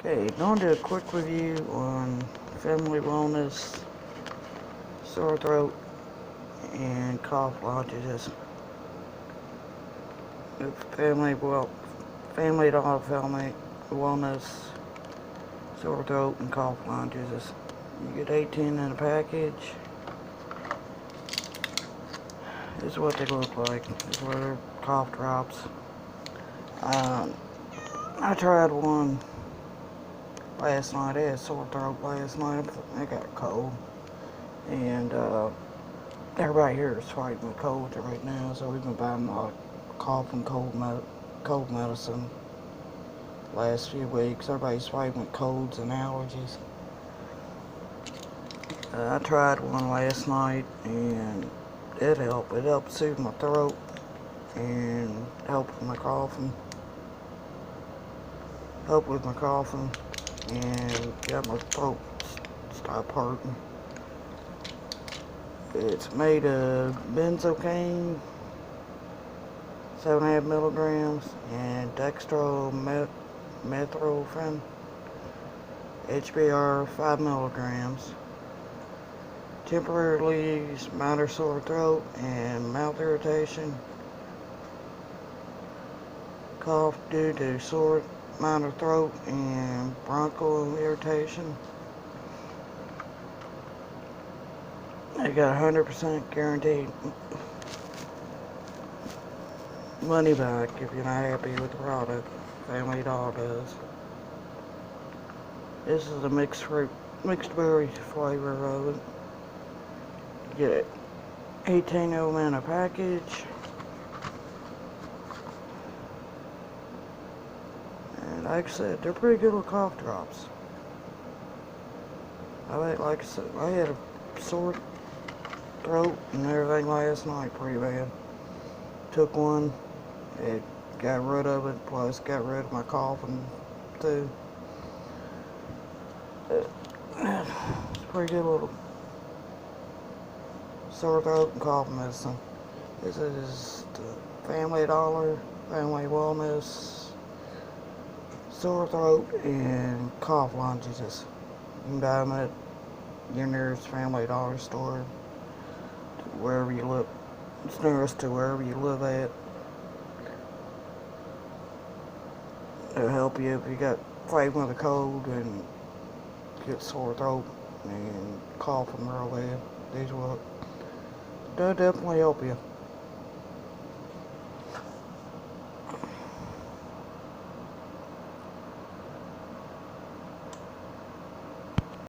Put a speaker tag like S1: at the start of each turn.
S1: Okay, going to do a quick review on family wellness, sore throat, and cough lozenges. Family dog family wellness, sore throat, and cough lozenges. You get 18 in a package. This is what they look like. This is what they're cough drops. I tried one last night. I had sore throat last night. I got a cold. And everybody here is fighting with colds right now, so we've been buying a lot of cough and cold medicine last few weeks. Everybody's fighting with colds and allergies. I tried one last night and it helped. It helped soothe my throat and help with my coughing. And got my throat stop hurting. It's made of benzocaine, 7.5 milligrams, and dextromethorphan, HBr, 5 milligrams. Temporarily relieves minor sore throat and mouth irritation, cough due to sore minor throat and bronchial irritation. I got 100% guaranteed money back if you're not happy with the product. Family Dog does. This is a mixed berry flavor of it. You get 18 of them in a package. And like I said, they're pretty good with cough drops. Like I said, I had a sore throat and everything last night pretty bad. Took one, it got rid of it, plus got rid of my coughing too. It's pretty good little sore throat and cough medicine. This is the Family Wellness, sore throat and cough lozenges. You can buy them at your nearest Family Dollar store, wherever you live. It's nearest to wherever you live at. It'll help you if you got fighting with a cold and get sore throat and coughing real bad. These will definitely help you.